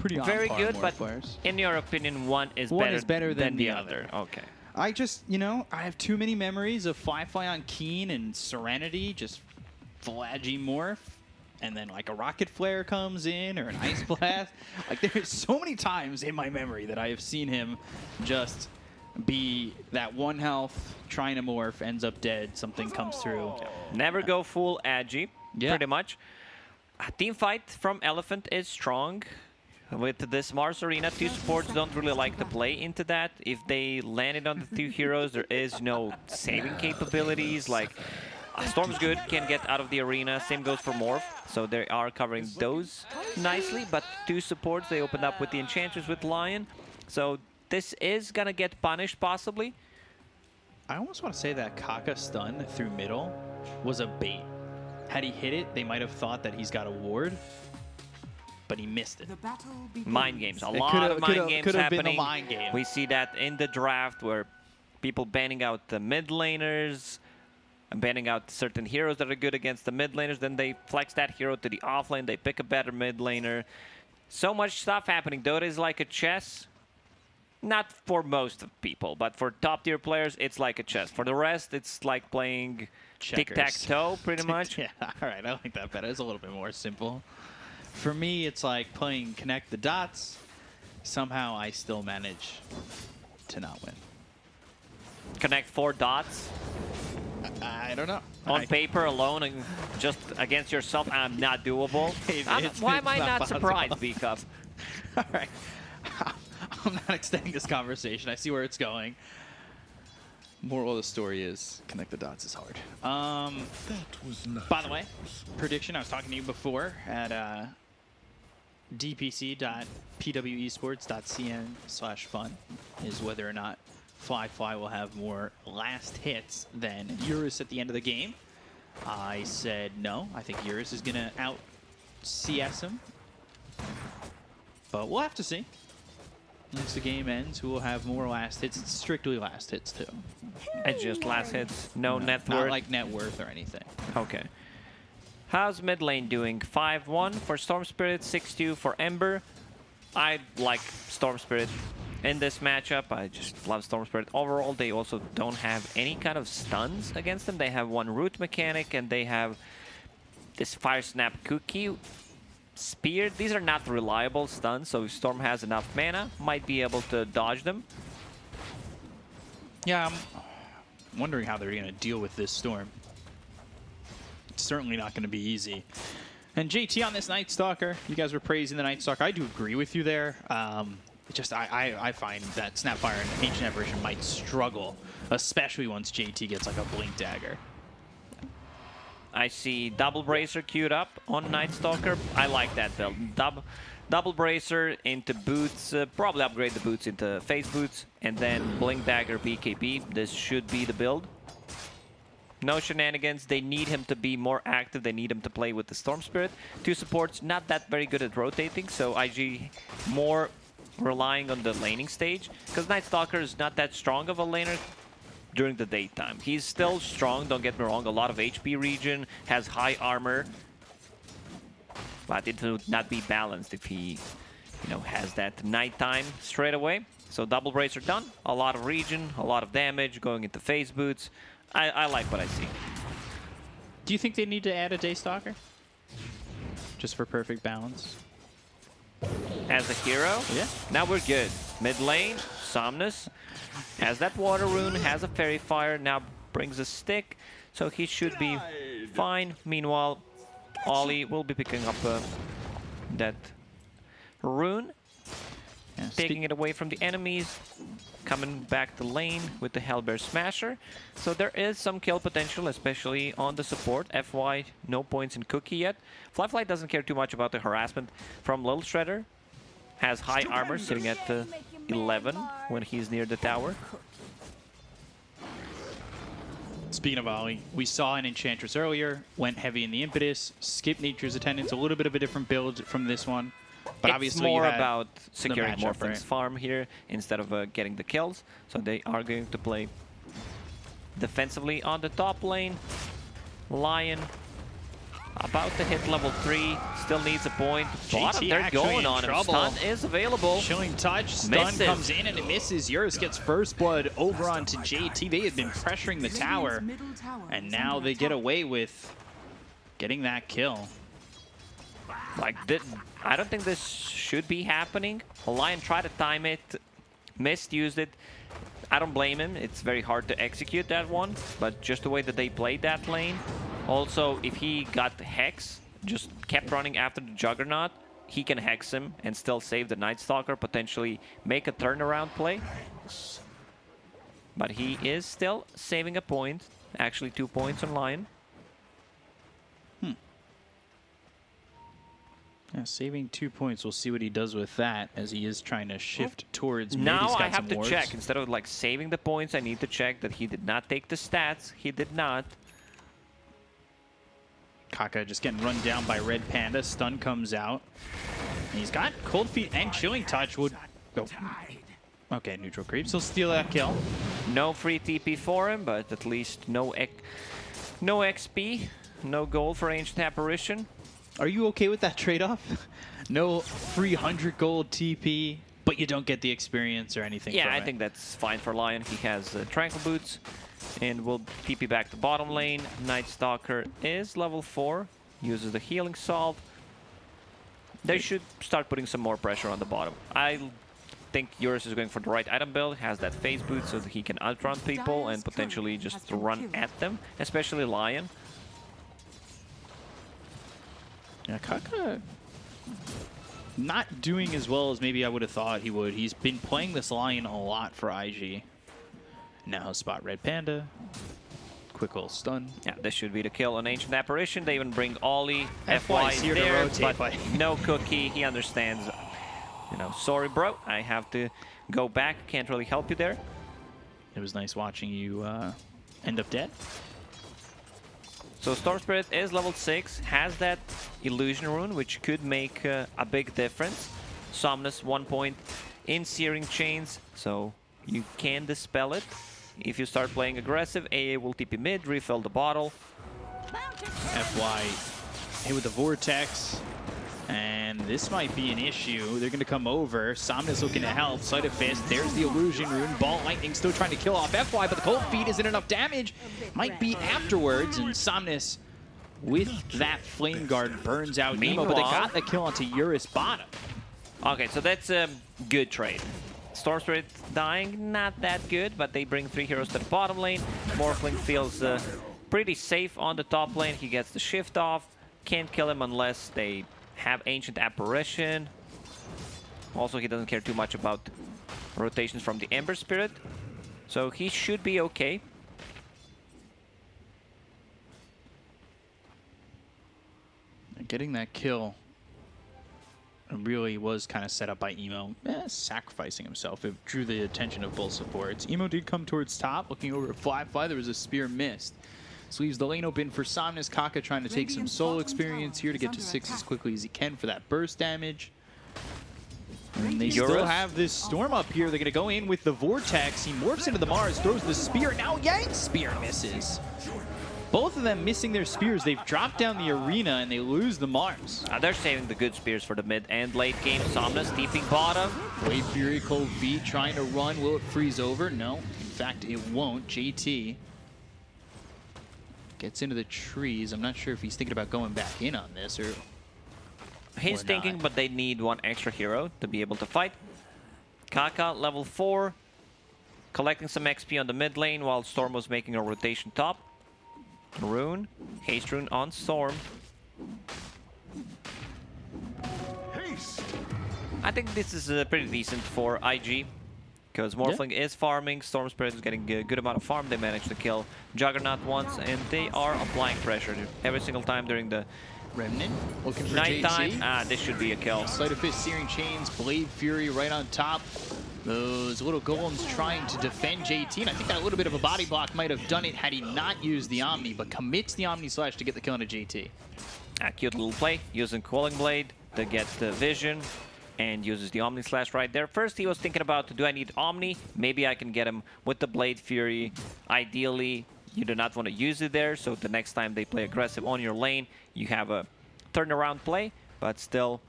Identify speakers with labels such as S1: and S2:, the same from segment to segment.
S1: pretty on
S2: Very
S1: par
S2: good,
S1: more
S2: but
S1: players.
S2: in your opinion, one is better than the other. Okay.
S1: I just, you know, I have too many memories of Firefly on Keen and Serenity, just flaggy morph, and then like a rocket flare comes in or an ice blast. Like there's so many times in my memory that I have seen him just be that 1 health, trying to morph, ends up dead, something comes through.
S2: Never go full agi,
S1: Yeah.
S2: pretty much. Team fight from Elephant is strong. With this Mars Arena, 2 supports don't really like to play into that. If they landed on the 2 heroes, there is no saving capabilities. Like, Storm's good, can get out of the arena. Same goes for Morph. So they are covering those nicely. But 2 supports, they opened up with the Enchantress with Lion. So this is going to get punished, possibly.
S1: I almost want to say that Kaka stun through middle was a bait. Had he hit it, they might have thought that he's got a ward, but he missed it.
S2: Mind games. A lot of mind games
S1: could have
S2: happening.
S1: been the mind game.
S2: We see that in the draft where people banning out the mid laners, and banning out certain heroes that are good against the mid laners. Then they flex that hero to the off lane. They pick a better mid laner. So much stuff happening. Dota is like a chess. Not for most of people, but for top tier players, it's like a chess. For the rest, it's like playing tic-tac-toe, pretty much.
S1: Yeah, all right, I like that better. It's a little bit more simple. For me, it's like playing connect the dots. Somehow, I still manage to not win.
S2: Connect 4 dots.
S1: I don't know.
S2: On paper alone, and just against yourself, I'm not doable. Why am I not surprised, B-Cup?
S1: All right. I'm not extending this conversation. I see where it's going. Moral of the story is connect the dots is hard. By the way, prediction, I was talking to you before at dpc.pwesports.cn/fun is whether or not Fly will have more last hits than Eurus at the end of the game. I said no. I think Eurus is going to out CS him. But we'll have to see. Once the game ends, who will have more last hits? It's strictly last hits, too.
S2: And just last hits, no net worth?
S1: Not like net worth or anything.
S2: Okay. How's mid lane doing? 5-1 for Storm Spirit, 6-2 for Ember. I like Storm Spirit in this matchup. I just love Storm Spirit. Overall, they also don't have any kind of stuns against them. They have 1 root mechanic, and they have this Fire Snap Cookie. Spear, these are not reliable stuns, so if Storm has enough mana, might be able to dodge them.
S1: Yeah, I'm wondering how they're going to deal with this Storm. It's certainly not going to be easy. And JT on this Night Stalker, you guys were praising the Night Stalker. I do agree with you there. I find that Snapfire and Ancient Apparition might struggle, especially once JT gets like a Blink Dagger.
S2: I see Double Bracer queued up on Night Stalker. I like that build. Double Bracer into boots, probably upgrade the boots into phase boots, and then Blink Dagger BKB. This should be the build. No shenanigans. They need him to be more active. They need him to play with the Storm Spirit. 2 supports, not that very good at rotating, so IG more relying on the laning stage, because Night Stalker is not that strong of a laner during the daytime. He's still strong, don't get me wrong, a lot of HP regen, has high armor, but it would not be balanced if he, has that nighttime straight away. So double bracer done, a lot of regen, a lot of damage, going into phase boots. I like what I see.
S1: Do you think they need to add a Daystalker? Just for perfect balance?
S2: As a hero?
S1: Yeah.
S2: Now we're good. Mid lane, Somnus has that water rune, has a fairy fire, now brings a stick, so he should be fine. Meanwhile, Ollie will be picking up that rune, taking it away from the enemies, coming back to lane with the Hellbear Smasher. So there is some kill potential, especially on the support. FY, no points in Cookie yet. Flyfly doesn't care too much about the harassment from Little Shredder. Has high armor, sitting at 11 when he's near the tower.
S1: Speaking of Ollie, we saw an Enchantress earlier, went heavy in the Impetus, skipped Nature's Attendance, a little bit of a different build from this one. But
S2: it's
S1: obviously
S2: more about securing
S1: matchup,
S2: Morphling's farm here instead of getting the kills. So they are going to play defensively on the top lane. Lion About to hit level 3, still needs a point. Bottom,
S1: JT
S2: they're
S1: actually
S2: going
S1: in
S2: on him.
S1: trouble.
S2: Stun is available.
S1: Chilling touch, stun
S2: Misses.
S1: comes in and it misses. Eurus gets first blood over onto JT. They had been pressuring the tower, and now they get away with getting that kill.
S2: Like, I don't think this should be happening. Lion tried to time it, misused it. I don't blame him. It's very hard to execute that one, but just the way that they played that lane. Also, if he got the Hex, just kept running after the Juggernaut, he can Hex him and still save the Night Stalker, potentially make a turnaround play. But he is still saving a point. Actually, 2 points on Lion.
S1: Yeah, saving 2 points. We'll see what he does with that, as he is trying to shift towards mid.
S2: Now
S1: He's got
S2: I have
S1: some
S2: to
S1: wards.
S2: check. Instead of like saving the points, I need to check that he did not take the stats. He did not.
S1: Kaka just getting run down by Red Panda. Stun comes out. And he's got Cold Feet and Chilling Touch would go. Okay, neutral creeps. He'll steal that kill.
S2: No free TP for him, but at least no XP, no gold for Ancient Apparition.
S1: Are you okay with that trade-off? No free 100 gold TP, but you don't get the experience or anything.
S2: Yeah,
S1: from
S2: I
S1: it.
S2: think that's fine for Lion. He has Tranquil Boots, and will TP back to bottom lane. Night Stalker is level 4, uses the Healing Salve. They should start putting some more pressure on the bottom. I think Eurus is going for the right item build, has that phase boot so that he can outrun people and potentially just run at them, especially Lion.
S1: Yeah, Kaka not doing as well as maybe I would have thought he would. He's been playing this Lion a lot for IG. Now he'll spot Red Panda. Quick little stun.
S2: Yeah, this should be the kill on Ancient Apparition. They even bring Ollie.
S1: FY
S2: FY
S1: is here to
S2: there,
S1: rotate,
S2: but no Cookie. He understands. You know, sorry, bro. I have to go back. Can't really help you there.
S1: It was nice watching you end up dead.
S2: So Storm Spirit is level 6, has that Illusion Rune, which could make a big difference. Somnus 1 point in Searing Chains, so you can dispel it. If you start playing aggressive, AA will TP mid, refill the bottle.
S1: FY hit with the Vortex. And this might be an issue. They're going to come over. Somnus looking to help. Sleight of Fist. There's the Illusion Rune. Ball Lightning still trying to kill off FY, but the Cold Feet isn't enough damage. Might be afterwards. And Somnus, with that Flame Guard, burns out Nemo, but they got the kill onto Eurus bottom.
S2: Okay, so that's a good trade. Storm Spirit dying, not that good, but they bring 3 heroes to the bottom lane. Morphling feels pretty safe on the top lane. He gets the shift off. Can't kill him unless they have Ancient Apparition. Also, he doesn't care too much about rotations from the Ember Spirit. So he should be okay.
S1: Getting that kill really was kind of set up by Emo, sacrificing himself. It drew the attention of both supports. Emo did come towards top, looking over at Fly. There was a spear missed. This leaves the lane open for Somnus. Kaka trying to take some solo experience here to get to 6 as quickly as he can for that burst damage. And they still have this Storm up here. They're going to go in with the Vortex. He morphs into the Mars, throws the spear. Now Yang's spear misses. Both of them missing their spears. They've dropped down the arena and they lose the Mars.
S2: They're saving the good spears for the mid and late game. Somnus deeping bottom.
S1: Blade Fury, Cold Feet trying to run. Will it freeze over? No. In fact, it won't. JT gets into the trees. I'm not sure if he's thinking about going back in on this or...
S2: He's thinking, but they need one extra hero to be able to fight. Kaka, level 4. Collecting some XP on the mid lane while Storm was making a rotation top. Rune. Haste Rune on Storm. I think this is pretty decent for IG. Because Morphling is farming, Storm Spirit is getting a good amount of farm. They managed to kill Juggernaut once, and they are applying pressure every single time during the
S1: Remnant looking for
S2: nighttime.
S1: JT.
S2: This should be a kill.
S1: Sleight of Fist, Searing Chains, Blade Fury right on top. Those little golems trying to defend JT, and I think that little bit of a body block might have done it had he not used the Omni, but commits the Omni Slash to get the kill into JT.
S2: A cute little play, using Quelling Blade to get the vision, and uses the Omni Slash right there. First, he was thinking about, do I need Omni? Maybe I can get him with the Blade Fury. Ideally, You do not want to use it there, so the next time they play aggressive on your lane, you have a turnaround play, but still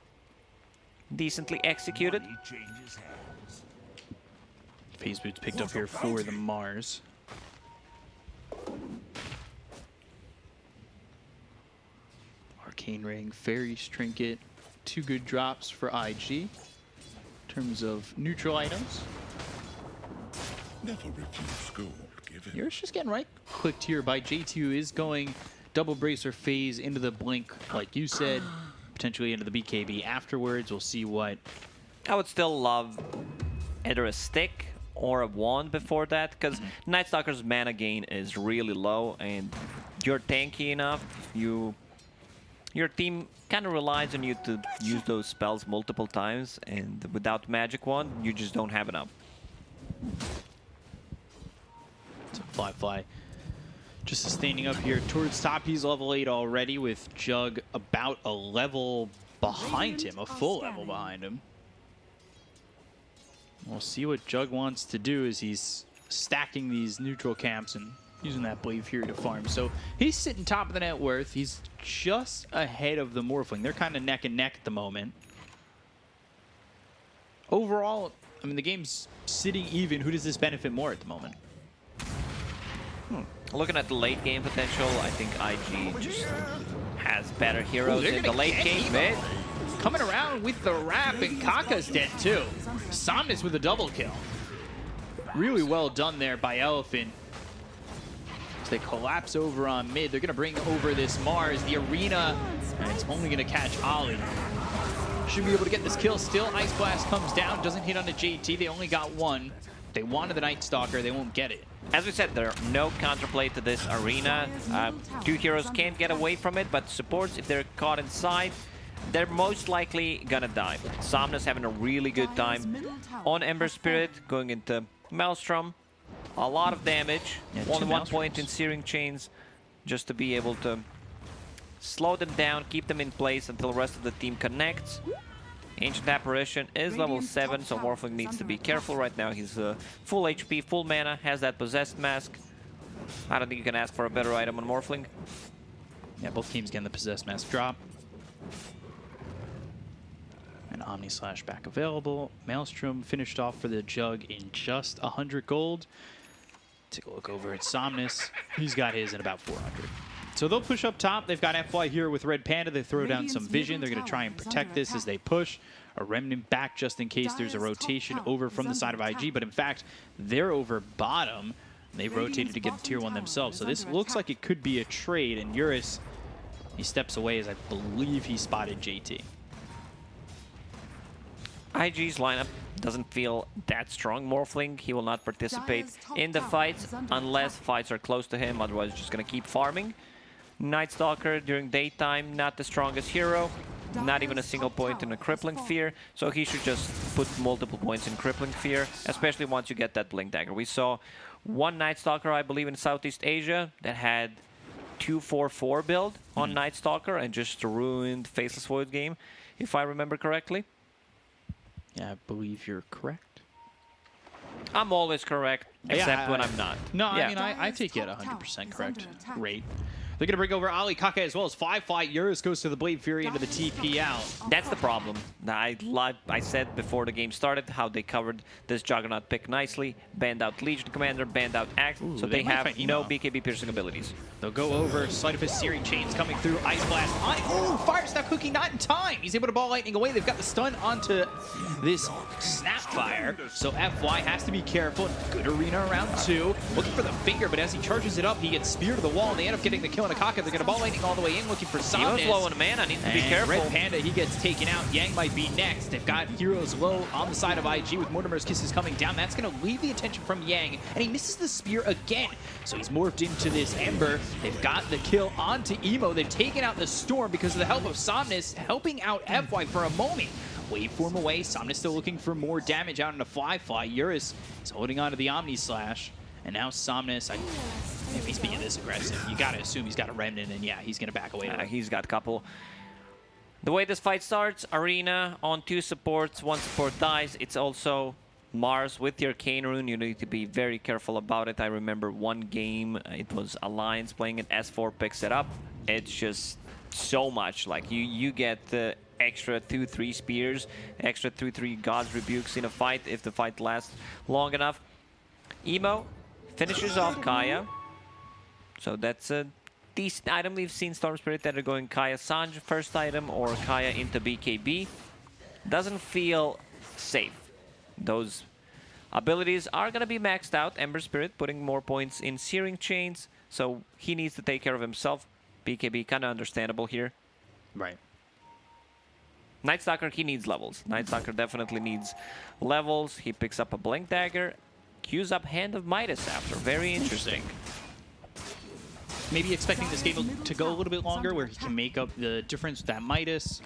S2: decently executed.
S1: Phase boots picked up here for the Mars. Arcane Ring, Fairy's Trinket, 2 good drops for IG in terms of neutral items.
S3: Never refuse gold given.
S1: You're just getting right clicked here by JT, who is going double bracer phase into the blink, like you said, potentially into the BKB afterwards. We'll see what.
S2: I would still love either a stick or a wand before that, because Night Stalker's mana gain is really low, and you're tanky enough. Your team kind of relies on you to use those spells multiple times, and without Magic Wand, you just don't have enough.
S1: So Fly just sustaining up here towards top. He's level 8 already, with Jug about a level behind him, a full level behind him. We'll see what Jug wants to do as he's stacking these neutral camps and using that Blade Fury to farm. So he's sitting top of the net worth. He's just ahead of the Morphling. They're kind of neck and neck at the moment. Overall, I mean, the game's sitting even. Who does this benefit more at the moment?
S2: Looking at the late game potential, I think IG just has better heroes in the late game mid.
S1: Coming around with the wrap, and Kaka's dead too. Somnus with a double kill. Really well done there by Elephant. As they collapse over on mid, they're going to bring over this Mars, the arena, and it's only going to catch Ollie. Should be able to get this kill still. Ice Blast comes down, doesn't hit on the JT. They only got 1. They wanted the Night Stalker, they won't get it.
S2: As we said, there are no counterplay to this arena. 2 heroes can't get away from it, but supports, if they're caught inside, they're most likely gonna die. Somnus having a really good time on Ember Spirit, going into Maelstrom. A lot of damage,
S1: Yeah,
S2: only 1
S1: Maelstroms.
S2: point in Searing Chains, just to be able to slow them down, keep them in place until the rest of the team connects. Ancient Apparition is level 7, so Morphling needs to be careful right now. He's full HP, full mana, has that Possessed Mask. I don't think you can ask for a better item on Morphling.
S1: Yeah, both teams getting the Possessed Mask drop. And Omni Slash back available. Maelstrom finished off for the Jug in just 100 gold. Take a look over at Somnus. He's got his in about 400. So they'll push up top. They've got FY here with Red Panda. They throw down some vision. They're going to try and protect this as they push. A Remnant back just in case there's a rotation over from the side of IG. But in fact, they're over bottom. They rotated to get a tier 1 themselves. So this looks like it could be a trade. And Eurus, he steps away as I believe he spotted JT.
S2: IG's lineup doesn't feel that strong. Morphling, he will not participate in the fights unless fights are close to him. Otherwise, he's just going to keep farming. Night Stalker during daytime, not the strongest hero. Not even a single point in a Crippling Fear. So he should just put multiple points in Crippling Fear, especially once you get that Blink Dagger. We saw one Night Stalker, I believe, in Southeast Asia that had 2-4-4 build on Night Stalker and just ruined Faceless Void game, if I remember correctly.
S1: Yeah, I believe you're correct.
S2: I'm always correct, except when I'm not.
S1: No,
S2: Yeah.
S1: I mean, I take it at 100% correct rate. They're going to bring over Ali Kaka as well as 5-5. Eurus goes to the Blade Fury into the TP out.
S2: That's the problem. I said before the game started how they covered this Juggernaut pick nicely. Banned out Legion Commander, banned out Axe, so
S1: they
S2: they
S1: might
S2: have
S1: fight
S2: no
S1: Emo.
S2: BKB piercing abilities.
S1: They'll go over. Sleight of his Searing Chains coming through. Ice Blast. Oh, Fire Snap Cookie not in time. He's able to ball lightning away. They've got the stun onto this Snapfire. So FY has to be careful. Good arena around 2. Looking for the finger, but as he charges it up, he gets speared to the wall. And they end up getting the kill on Akaka. They're going to ball lightning all the way in, looking for Somnus.
S2: Emo's low on mana, needs to be
S1: And
S2: careful.
S1: Red Panda, he gets taken out. Yang might be next. They've got heroes low on the side of IG with Mortimer's Kisses coming down. That's going to leave the attention from Yang, and he misses the spear again. So he's morphed into this Ember. They've got the kill onto Emo. They've taken out the Storm because of the help of Somnus, helping out FY for a moment. Waveform away. Somnus still looking for more damage out into Fly. Eurus is holding on to the Omni Slash. And now Somnus, if he's being this aggressive, you got to assume he's got a Remnant, and yeah, he's going to back away.
S2: He's got a couple. The way this fight starts, arena on 2 supports, 1 support dies. It's also Mars, with your Cane Rune, you need to be very careful about it. I remember one game, it was Alliance playing it, S4 picks it up. It's just so much. Like, you get the extra 2-3 spears, extra 2-3 God's Rebukes in a fight if the fight lasts long enough. Emo finishes off Kaya. So that's a decent item. We've seen Storm Spirit that are going Kaya Sanj first item or Kaya into BKB. Doesn't feel safe. Those abilities are going to be maxed out. Ember Spirit putting more points in Searing Chains, so he needs to take care of himself. BKB kind of understandable here.
S1: Right.
S2: Night Stalker, he needs levels. Night Stalker definitely needs levels. He picks up a Blink Dagger, queues up Hand of Midas after. Very interesting.
S1: Maybe expecting this game to go a little bit longer where he can make up the difference with that Midas.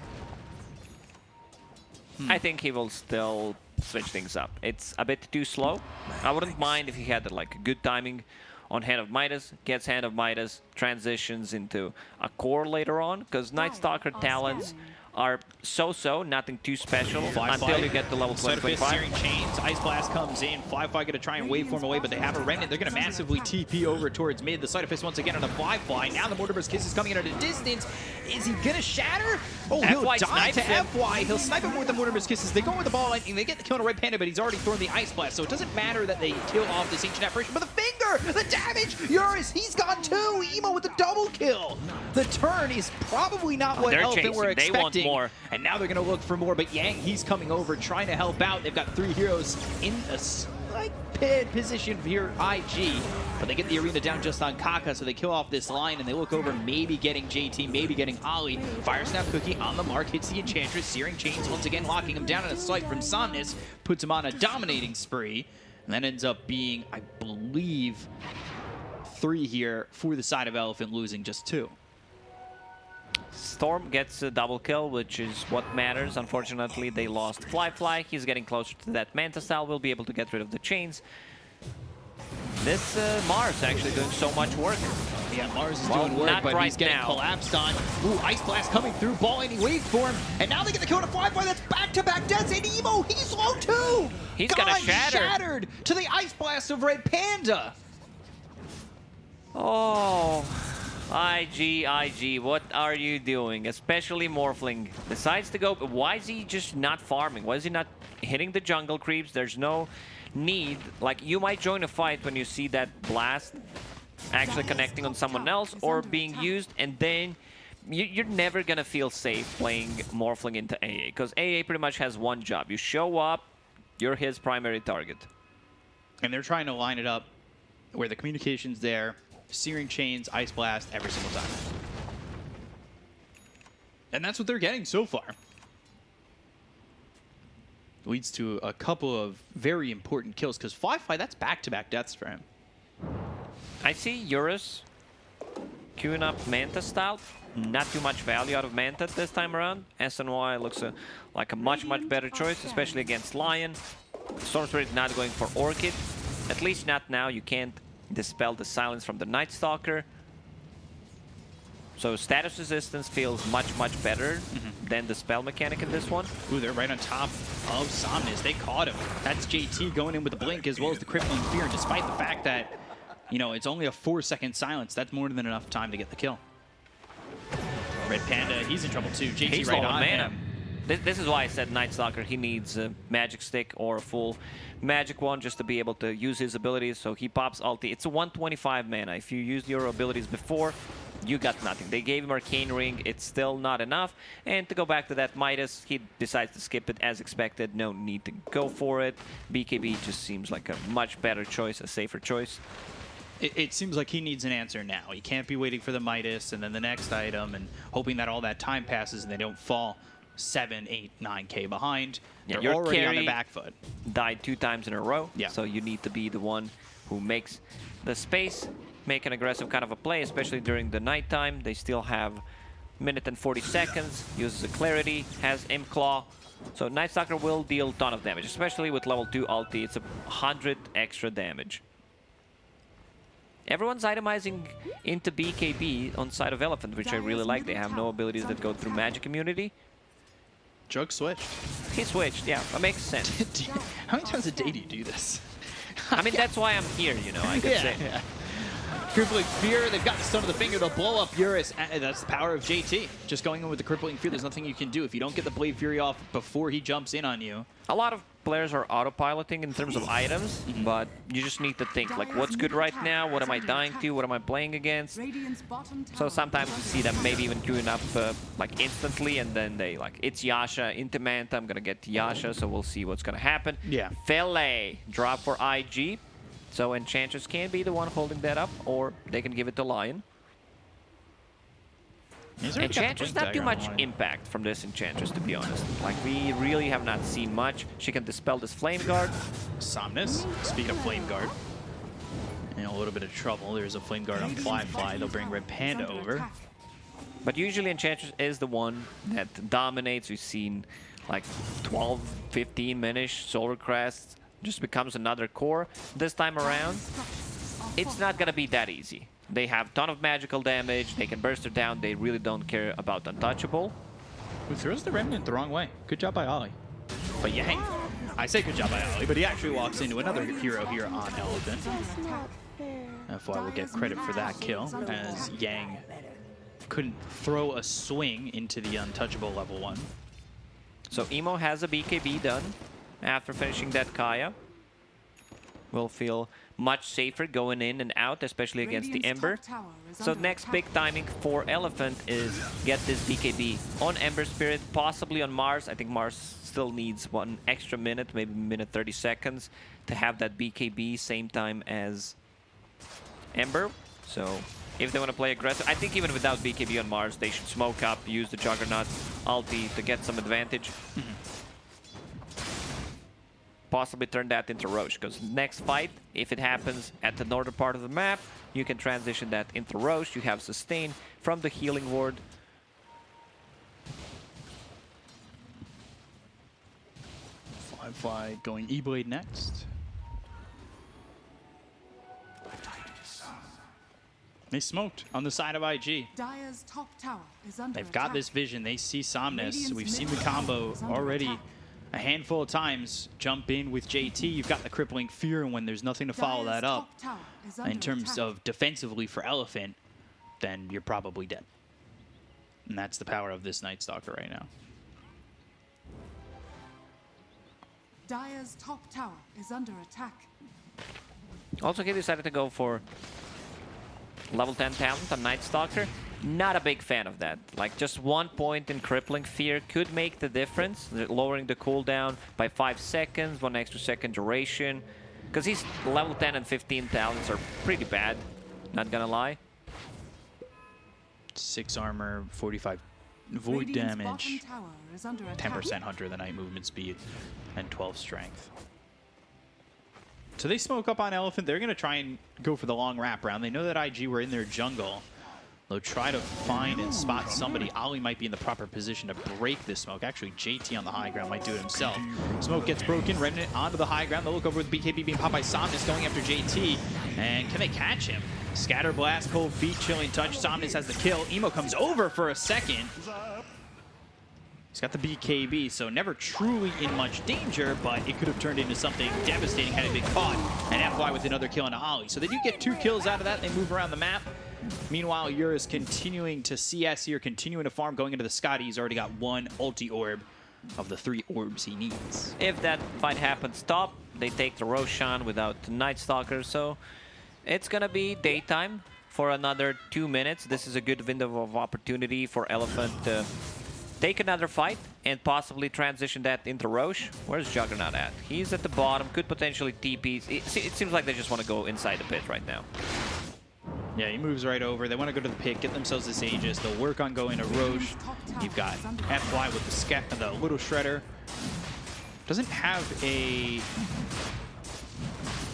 S2: I think he will still switch things up. It's a bit too slow. I wouldn't mind if he had like good timing on Hand of Midas, gets Hand of Midas, transitions into a core later on, because Night Stalker talents are so-so, nothing too special until you get to level 25.
S1: Searing Chains, Ice Blast comes in, Fly gonna try and waveform away, but they have a Remnant. They're gonna massively TP over towards mid. The Cytophist once again on a Fly. Now the Mortimer's Kiss is coming in at a distance. Is he gonna shatter? Oh, he'll die to FY. He'll snipe him with the Mortimer's Kisses. They go with the ball lightning. They get the kill on Red Panda, but he's already thrown the Ice Blast, so it doesn't matter that they kill off this Ancient Apparition. But the finger, the damage, Eurus, he's gone too. Emo with the double kill. The turn is probably not what Elephant were expecting.
S2: They want more.
S1: And now they're going to look for more, but Yang, he's coming over, trying to help out. They've got 3 heroes in a slight position here, IG, but they get the arena down just on Kaka, so they kill off this line, and they look over, maybe getting JT, maybe getting Ollie. Fire Snap Cookie on the mark, hits the Enchantress. Searing Chains once again locking him down in a sight from Somnus, puts him on a dominating spree, and that ends up being, I believe, 3 here for the side of Elephant, losing just 2.
S2: Storm gets a double kill, which is what matters. Unfortunately, they lost Fly. He's getting closer to that Manta style. Will be able to get rid of the chains. This Mars actually doing so much work.
S1: Yeah, Mars is doing work, but he's getting collapsed on. Ooh, Ice Blast coming through, ball any waveform, and now they get the kill to Fly. That's back-to-back deaths, and Emo, he's low too!
S2: He's gonna shatter.
S1: Shattered to the Ice Blast of Red Panda!
S2: Oh... IG, what are you doing? Especially Morphling decides to go. Why is he just not farming? Why is he not hitting the jungle creeps? There's no need. Like, you might join a fight when you see that blast actually connecting on someone else or being used, and then you're never gonna feel safe playing Morphling into AA, because AA pretty much has one job. You show up, you're his primary target.
S1: And they're trying to line it up where the communication's there. Searing Chains, Ice Blast, every single time. And that's what they're getting so far. Leads to a couple of very important kills, because Fly, that's back-to-back deaths for him.
S2: I see Eurus queuing up Manta style. Not too much value out of Manta this time around. SNY looks like a much better choice, especially against Lion. Storm Spirit not going for Orchid. At least not now. You can't dispel the silence from the Night Stalker. So status resistance feels much better than the spell mechanic in this one.
S1: Ooh, they're right on top of Somnus. They caught him. That's JT going in with the blink as well as the crippling fear. And despite the fact that, you know, it's only a 4-second silence, that's more than enough time to get the kill. Red Panda, he's in trouble too. JT
S2: he's
S1: right
S2: low
S1: on
S2: mana.
S1: him.
S2: This is why I said Night Stalker, he needs a magic stick or a full magic wand just to be able to use his abilities. So he pops ulti. It's a 125 mana. If you used your abilities before, you got nothing. They gave him Arcane Ring. It's still not enough. And to go back to that Midas, he decides to skip it as expected. No need to go for it. BKB just seems like a much better choice, a safer choice.
S1: It seems like he needs an answer now. He can't be waiting for the Midas and then the next item and hoping that all that time passes and they don't fall 7, 8, 9K behind.
S2: Yeah,
S1: they're already on their back foot.
S2: Died 2 times in a row.
S1: Yeah.
S2: So you need to be the one who makes the space, make an aggressive kind of a play, especially during the nighttime. They still have minute and 40 seconds, uses a Clarity, has Imp Claw. So Night Stalker will deal a ton of damage, especially with level 2 ulti. It's 100 extra damage. Everyone's itemizing into BKB on side of Elephant, which I really like. They have no abilities that go through magic immunity.
S1: Jug switched.
S2: He switched, yeah, that makes sense.
S1: How many times a day do you do this?
S2: I mean, that's why I'm here, you know, I could say.
S1: Yeah. Crippling Fear, they've got the Stone of the Finger to blow up Eurus. That's the power of JT. Just going in with the Crippling Fear, there's nothing you can do. If you don't get the Blade Fury off before he jumps in on you.
S2: A lot of players are autopiloting in terms of items, but you just need to think, like, what's good right now? What am I dying to? What am I playing against? So sometimes you see them maybe even queuing up, like, instantly, and then they, like, it's Yasha into Manta. I'm going to get to Yasha, so we'll see what's going to happen.
S1: Yeah.
S2: Fele, drop for IG. So Enchantress can be the one holding that up, or they can give it to Lion. Enchantress, not too much impact from this Enchantress, to be honest. Like, we really have not seen much. She can dispel this Flame Guard.
S1: Somnus, speaking of Flame Guard, in a little bit of trouble. There's a Flame Guard on Fly. They'll bring Red Panda over.
S2: But usually Enchantress is the one that dominates. We've seen like 12, 15 Minish, Solar Crests, just becomes another core. This time around, it's not gonna be that easy. They have a ton of magical damage, they can burst her down, they really don't care about Untouchable.
S1: Who throws the Remnant the wrong way. Good job by Ollie. But Yang, I say good job by Ollie, but he actually walks into another hero here on Elephant. FY will get credit for that kill, as Yang couldn't throw a swing into the Untouchable level 1.
S2: So Emo has a BKB done after finishing that Kaya. Will feel much safer going in and out, especially against the Ember. So next big timing for Elephant is get this BKB on Ember Spirit, possibly on Mars. I think Mars still needs one extra minute, maybe minute 30 seconds to have that BKB same time as Ember. So if they want to play aggressive, I think even without BKB on Mars, they should smoke up, use the Juggernaut ulti to get some advantage. Possibly turn that into Roche, because next fight, if it happens at the northern part of the map, you can transition that into Roche. You have sustain from the healing ward.
S1: Fly going E-Blade next. They smoked on the side of IG.
S4: Dire's top tower is under
S1: They've got
S4: attack.
S1: this vision. They see Somnus.
S4: Radiant's
S1: We've seen the
S4: middle tower
S1: combo
S4: is under
S1: already
S4: attack.
S1: a handful of times. Jump in with JT. You've got the crippling fear, and when there's nothing to follow
S4: Dire's
S1: that up,
S4: top tower is under
S1: in terms
S4: attack.
S1: of defensively for Elephant, then you're probably dead. And that's the power of this Night Stalker right now.
S4: Dire's top tower is under attack.
S2: Also, he decided to go for level 10 talent on Night Stalker. Not a big fan of that. Like, just 1 point in Crippling Fear could make the difference, lowering the cooldown by 5 seconds, 1 extra second duration. Because these level 10 and 15 talents are pretty bad, not gonna lie.
S1: 6 armor, 45 void
S4: Radiant's
S1: damage,
S4: bottom tower is under attack.
S1: 10% Hunter the Night movement speed, and 12 strength. So they smoke up on Elephant. They're going to try and go for the long wrap round. They know that IG were in their jungle. They'll try to find and spot somebody. Ollie might be in the proper position to break this smoke. Actually, JT on the high ground might do it himself. Smoke gets broken. Remnant onto the high ground. They'll look over with BKB being popped by Somnus going after JT. And can they catch him? Scatter Blast, Cold Feet, Chilling Touch. Somnus has the kill. Emo comes over for a second. He's got the BKB, so never truly in much danger, but it could have turned into something devastating had it been caught. And FY with another kill on Ollie. So they do get 2 kills out of that. They move around the map. Meanwhile, Eurus continuing to CS here, continuing to farm, going into the Scotty. He's already got 1 ulti orb of the 3 orbs he needs.
S2: If that fight happens top, they take the Roshan without the Night Stalker, so it's gonna be daytime for another 2 minutes. This is a good window of opportunity for Elephant to take another fight and possibly transition that into Roche. Where's Juggernaut at? He's at the bottom, could potentially TP. It seems like they just want to go inside the pit right now.
S1: Yeah, he moves right over. They want to go to the pit, get themselves this Aegis. They'll work on going to Roche. You've got FY with the little Shredder. Doesn't have a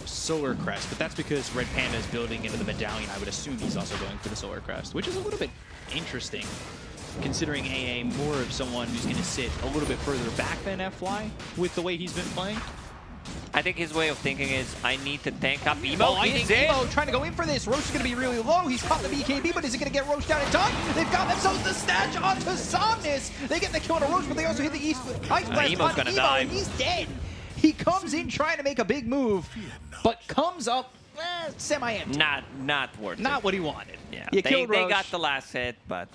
S1: Solar Crest, but that's because Red Panda is building into the medallion. I would assume he's also going for the Solar Crest, which is a little bit interesting, considering AA more of someone who's going to sit a little bit further back than FY with the way he's been playing.
S2: I think his way of thinking is, I need to tank up Emo.
S1: Oh, I
S2: He's
S1: think
S2: in.
S1: Emo trying to go in for this. Roche is going to be really low. He's caught the BKB, but is it going to get Roche down in time? They've got themselves the snatch onto Somnus. They get the kill on a Roche, but they also hit the Ice Blast
S2: Emo's
S1: on
S2: gonna
S1: Emo,
S2: die.
S1: and he's dead. He comes in trying to make a big move, but comes up semi-empty.
S2: Not worth it.
S1: Not what he wanted.
S2: Yeah,
S1: You
S2: they
S1: killed Roche.
S2: got the last hit, but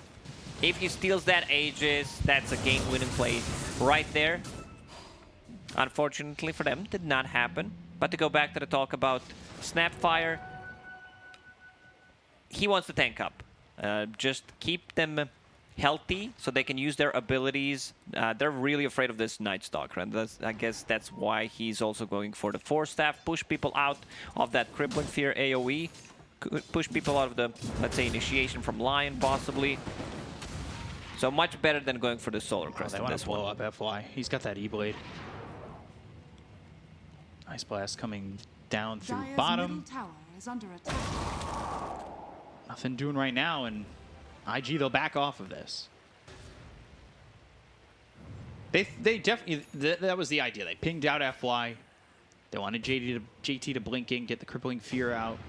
S2: if he steals that Aegis, that's a game-winning play right there. Unfortunately for them, did not happen. But to go back to the talk about Snapfire, he wants to tank up. Just keep them healthy so they can use their abilities. They're really afraid of this Night Stalker, and I guess that's why he's also going for the Force Staff, push people out of that Crippling Fear AoE, push people out of the, let's say, initiation from Lion, possibly. So much better than going for the Solar Crest
S1: They
S2: in
S1: want
S2: this
S1: to blow
S2: one.
S1: up FY. He's got that E-Blade. Ice Blast coming down through
S4: Dire's
S1: bottom.
S4: middle tower is under attack.
S1: Nothing doing right now, and IG, they'll back off of this. They definitely, that was the idea. They pinged out FY. They wanted JT to blink in, get the Crippling Fear out.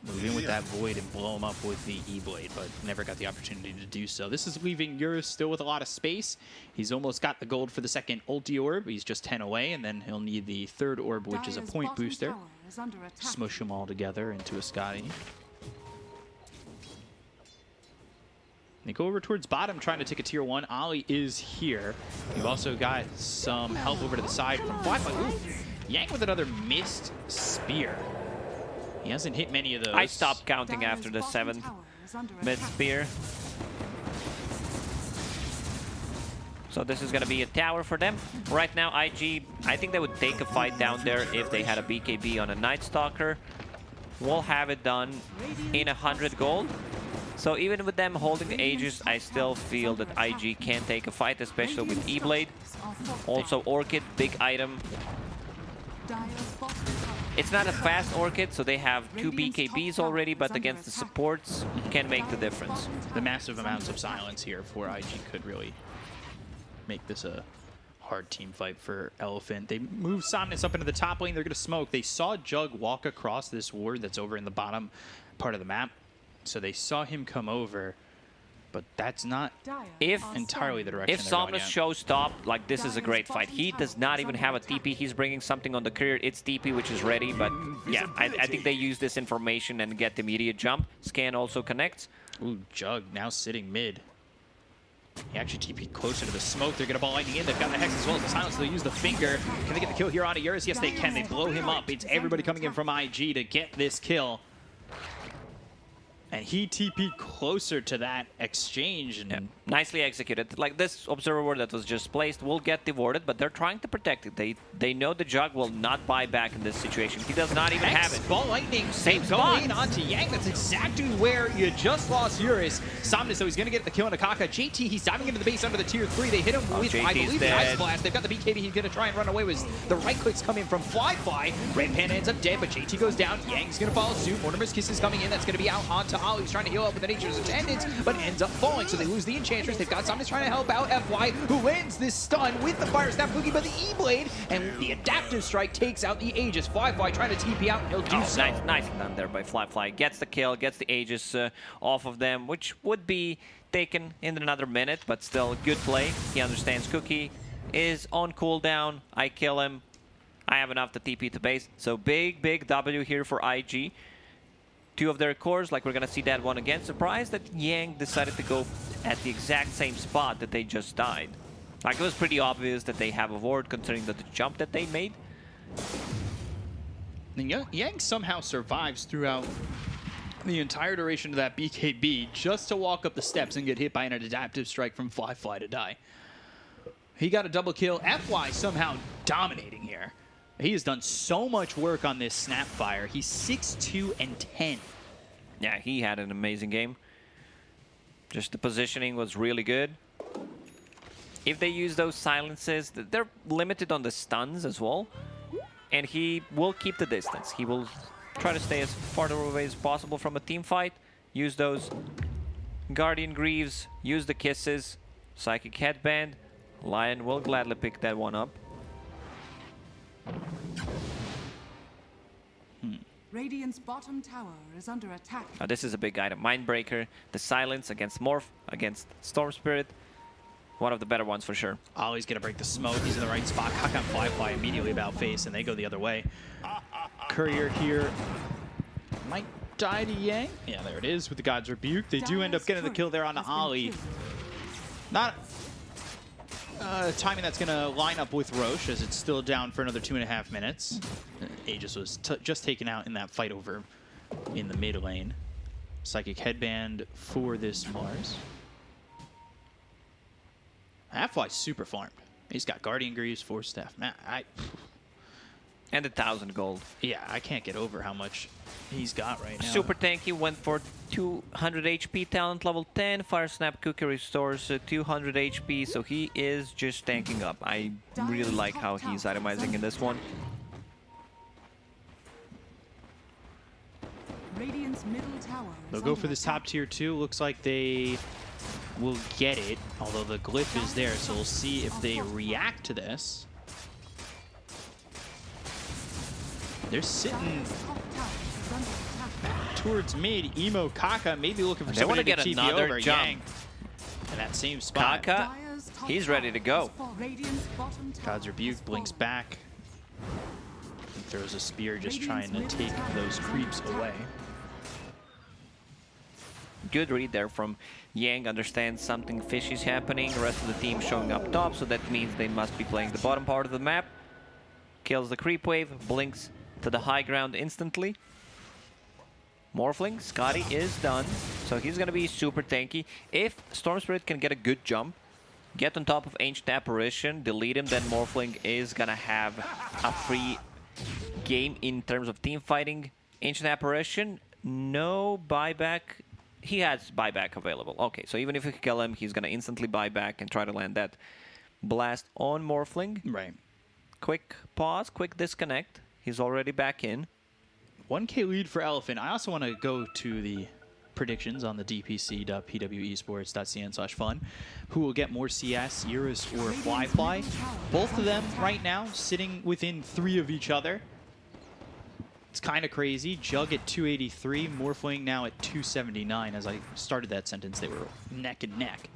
S1: Move in with that Void and blow him up with the E-Blade, but never got the opportunity to do so. This is leaving Eurus still with a lot of space. He's almost got the gold for the second ulti orb. He's just 10 away, and then he'll need the third orb, which is a
S4: Dire's
S1: point
S4: bottom
S1: booster.
S4: tower is under attack.
S1: Smush them all together into a Scotty. They go over towards bottom, trying to take a tier 1. Ollie is here. You've also got some help over to the side from Black. Ooh, Yang with another missed spear. He hasn't hit many of those.
S2: I stopped counting
S4: Dire's
S2: after the
S4: bottom
S2: 7th
S4: tower is under
S2: mid
S4: attack.
S2: spear. So this is going to be a tower for them. Right now, IG, I think they would take a fight down there if they had a BKB on a Night Stalker. We'll have it done in 100 gold. So even with them holding the Aegis, I still feel that IG can take a fight, especially with E-Blade. Also Orchid, big item.
S4: Dire's bottom tower
S2: It's not a fast Orchid, so they have 2 BKBs already, but against the supports, can make the difference.
S1: The massive amounts of silence here for IG could really make this a hard team fight for Elephant. They move Somnus up into the top lane. They're going to smoke. They saw Jug walk across this ward that's over in the bottom part of the map. So they saw him come over, but that's not
S4: Dire
S2: If
S4: are
S1: entirely the
S4: stunned.
S1: direction
S2: If
S1: they're going
S2: Somnus
S1: yet.
S2: shows top, like this is a great fight. He does not even have a TP. He's bringing something on the career. It's TP, which is ready, but yeah, I think they use this information and get the immediate jump. Scan also connects.
S1: Ooh, Jug now sitting mid. He actually TP'd closer to the smoke. They're going to ball lightning in. They've got the Hex as well as the silence. They'll use the finger. Can they get the kill here on Eurus? Yes, they can. They blow him up. It's everybody coming in from IG to get this kill. And he TP'd closer to that exchange. And
S2: Yeah, nicely executed. Like this observer ward that was just placed will get devoured, but they're trying to protect it. They know the Jug will not buy back in this situation. He does not even have it.
S1: Ball lightning.
S2: Same
S1: They
S2: spot.
S1: go in onto Yang. That's exactly where you just lost Eurus. Somnus, so he's going to get the kill on Akaka. JT, he's diving into the base under the tier 3. They hit him with, I
S2: JT's
S1: believe, the Ice
S2: dead.
S1: Blast. They've got the BKB. He's going to try and run away with the right clicks coming from Fly. Red Panda ends up dead, but JT goes down. Yang's going to follow suit. Mortimer's Kiss is coming in. That's going to be out onto Ollie. He's trying to heal up with the Nature's Attendants, but ends up falling, so they lose the Enchantress. They've got Somnus trying to help out FY, who wins this stun with the Fire Snap Boogie, but the E-Blade and the Adaptive Strike takes out the Aegis. Fly trying to TP out, and he'll do so.
S2: Nice done there by Fly. Gets the kill, gets the Aegis off of them, which would be taken in another minute, but still good play. He understands Cookie is on cooldown. I kill him. I have enough to TP to base. So big W here for IG. 2 of their cores, like we're gonna see that one again. Surprised that Yang decided to go at the exact same spot that they just died. Like, it was pretty obvious that they have a ward considering the jump that they made.
S1: And Yang somehow survives throughout the entire duration of that BKB just to walk up the steps and get hit by an Adaptive Strike from Fly to die. He got a double kill. FY somehow dominating here. He has done so much work on this Snapfire. He's 6-2 and 10.
S2: Yeah, he had an amazing game. Just the positioning was really good. If they use those silences, they're limited on the stuns as well. And he will keep the distance. He will try to stay as far away as possible from a team fight. Use those Guardian Greaves, use the kisses, Psychic Headband. Lion will gladly pick that one up.
S4: Radiant's bottom tower is under attack.
S2: Oh, this is a big item. Mindbreaker, the Silence against Morph, against Storm Spirit. One of the better ones for sure.
S1: Ollie's gonna break the smoke. He's in the right spot. Kaka and Fly immediately about face, and they go the other way. Courier here might die to Yang. Yeah, there it is with the God's Rebuke. They do end up getting the kill there on the Ollie. Not timing that's gonna line up with Roche, as it's still down for another 2.5 minutes. Aegis was just taken out in that fight over in the mid lane. Psychic Headband for this Mars. Half-Life's super farmed. He's got Guardian Greaves, Force Staff. Man,
S2: And 1,000 gold.
S1: yeah, I can't get over how much he's got right now.
S2: Super tanky, went for 200 HP, talent level 10. Fire Snap Cookie restores 200 HP, so he is just tanking up. I really like how he's itemizing in this one.
S4: Radiant's middle tower is
S1: They'll go
S4: under
S1: for this
S4: attack.
S1: top tier 2. Looks like they will get it, although the glyph is there, so we'll see if they react to this. They're sitting
S4: Dire's top tower is under attack.
S1: towards mid. Emo, Kaka, maybe looking for
S2: They
S1: someone
S2: wanna
S1: to
S2: get
S1: TP
S2: another
S1: over.
S2: jump.
S1: Yang in that same spot.
S2: Kaka,
S4: Dire's top
S2: he's ready to go.
S4: tower is fallen. Radiant's bottom tower
S1: God's Rebuke
S4: has
S1: blinks
S4: fallen.
S1: back. He throws a spear, just
S4: Radiant's
S1: trying to
S4: middle
S1: take
S4: tower
S1: those
S4: is under
S1: creeps
S4: attack.
S1: away.
S2: Good read there from Yang, understands something fishy's happening. The rest of the team showing up top, so that means they must be playing the bottom part of the map. Kills the creep wave, blinks to the high ground instantly. Morphling, Scotty is done, so he's gonna be super tanky. If Storm Spirit can get a good jump, get on top of Ancient Apparition, delete him, then Morphling is gonna have a free game in terms of team fighting. Ancient Apparition, no buyback. He has buyback available. Okay, so even if you kill him, he's gonna instantly buy back and try to land that blast on Morphling.
S1: Right.
S2: Quick pause, quick disconnect. He's already back in.
S1: 1K lead for Elephant. I also want to go to the predictions on the dpc.pwesports.cn/fun. Who will get more CS, Eurus, or Fly? Both of them right now sitting within 3 of each other. It's kind of crazy. Jug at 283, Morphling now at 279. As I started that sentence, they were neck and neck.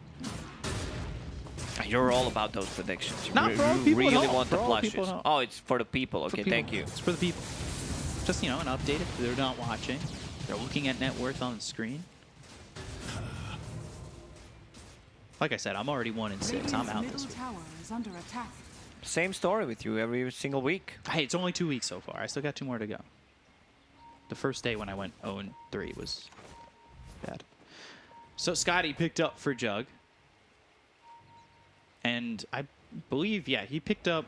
S2: You're all about those predictions.
S1: Not for all
S2: You
S1: people at
S2: really
S1: home.
S2: want
S1: For
S2: the
S1: all
S2: plushes.
S1: people at home.
S2: Oh, it's for the people.
S1: For
S2: Okay,
S1: people.
S2: thank you.
S1: It's for the people. Just, you know, an update if they're not watching. They're looking at net worth on the screen. Like I said, I'm already 1-6. I'm
S4: Radiant's
S1: out
S4: middle
S1: this week.
S4: tower is under attack.
S2: Same story with you every single week.
S1: Hey, it's only 2 weeks so far. I still got 2 more to go. The first day when I went 0-3 was bad. So Scotty picked up for Jug. And I believe, yeah, he picked up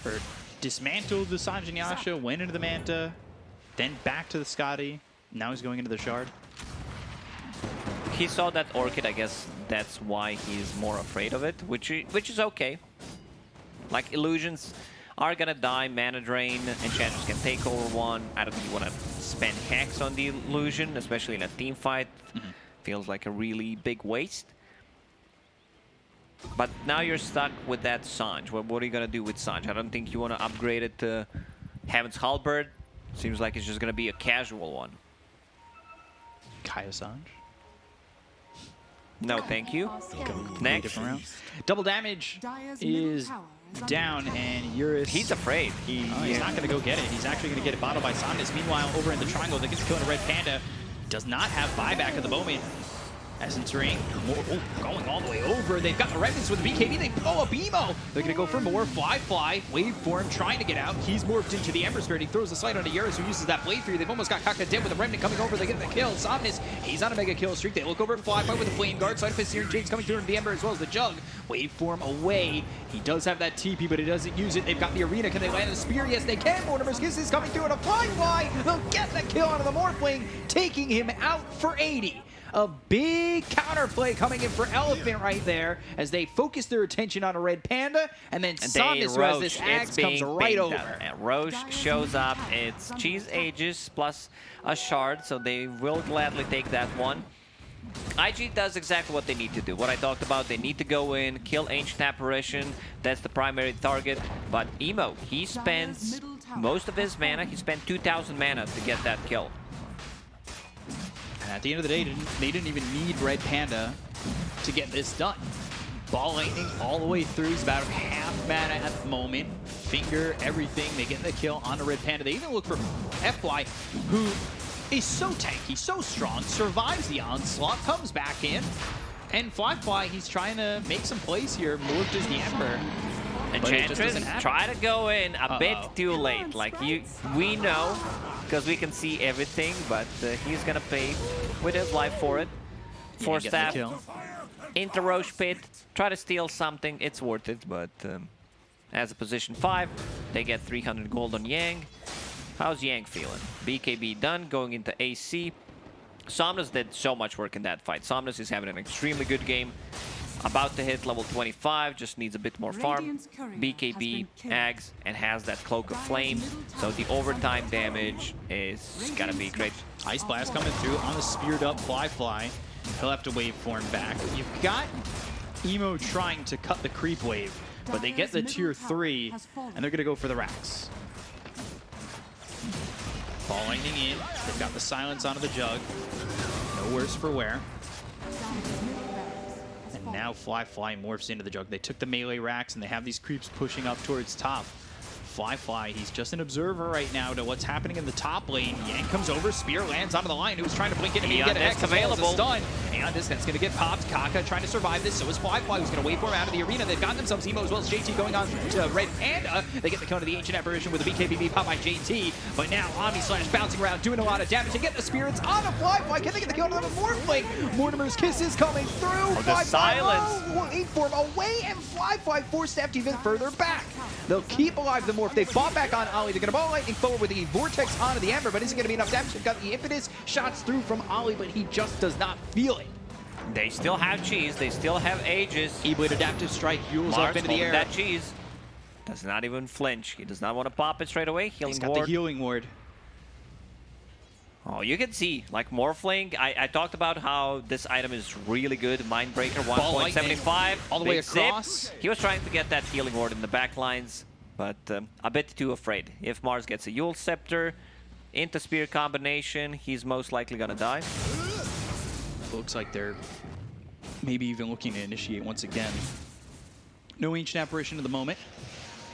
S1: or dismantled the Sanjin Yasha, went into the Manta, then back to the Scotty. Now he's going into the Shard.
S2: He saw that Orchid, I guess that's why he's more afraid of it, which is okay. Like, illusions are gonna die, mana drain, enchanters can take over one. I don't think you wanna spend Hex on the illusion, especially in a team fight. Feels like a really big waste. But now you're stuck with that Sanj. What are you gonna do with Sanj? I don't think you wanna upgrade it to Heaven's Halberd. Seems like it's just gonna be a casual one.
S1: Kaya Sanj.
S2: No, thank you.
S1: Three
S2: Next.
S1: different rounds. Double damage
S4: Dire's middle
S1: is
S4: tower is under
S1: down,
S4: attack.
S1: and Eurus...
S2: He's afraid.
S1: He's not going to go get it. He's actually going to get it bottled by Somnus. Meanwhile, over in the triangle, they get killing a Red Panda. Does not have buyback at the moment. Essence Ring, going all the way over. They've got the remnants with the BKB. They blow up Emo. They're going to go for more. Fly. Wave form, trying to get out. He's morphed into the Ember Spirit. He throws the sight onto Eurus, who uses that Blade Fury. They've almost got Kaka dead with the remnant coming over. They get the kill. Somnus, he's on a mega kill streak. They look over at Fly with the Flame Guard. Side of his Searing Jade's coming through into the Ember as well as the Jug. Wave form away. He does have that TP, but he doesn't use it. They've got the Arena. Can they land the Spear? Yes, they can. Mortimer's Kiss is coming through and a Fly. They'll get the kill out of the Morphling, taking him out for 80. A big counterplay coming in for Elephant right there as they focus their attention on a Red Panda, and then Somnus, who has this axe, comes right over.
S2: And Roche shows up. It's Cheese Aegis plus a shard, so they will gladly take that one. IG does exactly what they need to do. What I talked about, they need to go in, kill Ancient Apparition. That's the primary target. But Emo, he spends most of his mana. He spent 2,000 mana to get that kill.
S1: And at the end of the day, they didn't even need Red Panda to get this done. Ball Lightning all the way through. He's about half mana at the moment. Finger, everything. They get the kill on the Red Panda. They even look for FY, who is so tanky, so strong, survives the onslaught, comes back in. And Fly, he's trying to make some plays here. Morphed as the Ember. But it just doesn't
S2: Enchantress
S1: happen.
S2: try to go in a bit too late. Like we know, because we can see everything, but he's gonna pay with his life for it. Force
S1: Getting the
S2: Staff
S1: kill.
S2: into Roche Pit, try to steal something, it's worth it, but as a position 5, they get 300 gold on Yang. How's Yang feeling? BKB done, going into AC. Somnus did so much work in that fight. Somnus is having an extremely good game. About to hit level 25, just needs a bit more farm.
S4: Radiant's courier has
S2: BKB
S4: been killed.
S2: Ags and has that Cloak of Flame, so the overtime damage is gonna be great.
S1: Ice Blast coming through on the speared up Fly. He'll have to waveform back. You've got Emo trying to cut the creep wave, but they get the tier 3, and they're going to go for the racks. Ball Lightning in. They've got the silence onto the Jug. No worse for wear. And now Fly morphs into the Jug. They took the melee racks, and they have these creeps pushing up towards top. Fly, he's just an observer right now to what's happening in the top lane. Yang comes over, spear lands onto the line. He was trying to blink in and get an X available. Stun. And this that's going to get popped. Kaka trying to survive this. So is Fly, who's going to wait for him out of the arena. They've got themselves Emo as well as JT going on to Red Panda. They get the count of the Ancient Apparition with the BKB pop by JT. But now Omni Slash bouncing around, doing a lot of damage. They get the spirits on a Fly. Can they get the count on a Morphling? Mortimer's Kisses coming through.
S2: The silence.
S1: Waveform away, and Fly force staffed even further back. They'll keep alive the Morph. They fought back on Ollie. They're going to Ball Lightning forward with the Vortex onto the Ember, but isn't going to be enough damage. They've got the Impetus shots through from Ollie, but he just does not feel it.
S2: They still have cheese, they still have Aegis.
S1: E-Blade Adaptive Strike fuels up
S2: Mars
S1: into the
S2: holding
S1: air.
S2: that cheese. Does not even flinch. He does not want to pop it straight away. Healing
S1: He's got
S2: ward.
S1: the healing ward.
S2: Oh, you can see, like Morphling, I talked about how this item is really good. Mindbreaker 1.75.
S1: all the way
S2: Big zip.
S1: across.
S2: He was trying to get that healing ward in the back lines, but a bit too afraid. If Mars gets a Yule Scepter into Spear combination, he's most likely gonna die.
S1: Looks like they're maybe even looking to initiate once again. No Ancient Apparition at the moment.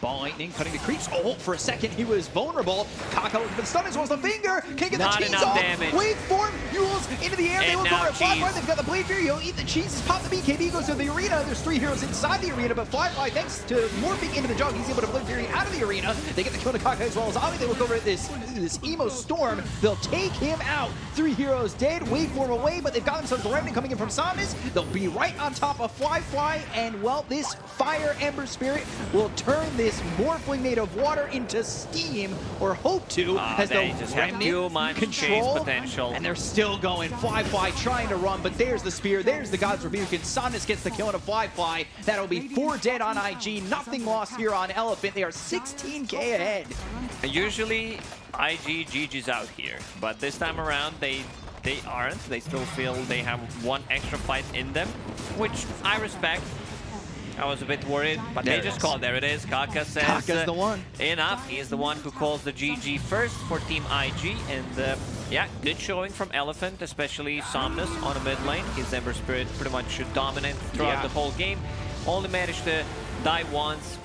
S1: Ball Lightning cutting the creeps. Oh, for a second he was vulnerable. Kaka looking for the stun as well as the finger. Can't get
S2: Not
S1: the cheese
S2: enough
S1: off.
S2: damage.
S1: Waveform, Yules into the air. They
S2: And
S1: look
S2: now
S1: over at Fly.
S2: cheese.
S1: They've got the Blade Fury. He'll eat the cheeses. Pop the BKB. Goes to the arena. There's 3 heroes inside the arena, but Fly, thanks to morphing into the Jug, he's able to Blade Fury out of the arena. They get the kill to Kaka as well as Ollie. They look over at this Emo Storm. They'll take him out. 3 heroes dead. Waveform away, but they've got themselves the remnant coming in from Somnus. They'll be right on top of Fly, and well, this Fire Ember Spirit will turn this Morphling made of water into steam, or hope to, as
S2: they
S1: the
S2: just have
S1: remnant
S2: too much chase
S1: control,
S2: potential.
S1: and they're still going. Fly trying to run, but there's the spear, there's the God's Rebuke, and Somnus gets the kill on a Fly. That'll be 4 dead on IG, nothing lost here on Elephant. They are 16k ahead.
S2: Usually, IG GG's out here, but this time around, they aren't. They still feel they have one extra fight in them, which I respect. I was a bit worried, but
S1: There
S2: they
S1: it
S2: just
S1: is.
S2: called. There it is. Kaka says
S1: Kaka's the one.
S2: Enough. He's the one who calls the GG first for Team IG. And yeah, good showing from Elephant, especially Somnus on the mid lane. His Ember Spirit pretty much dominant throughout
S1: Yeah.
S2: the whole game. Only managed to die once.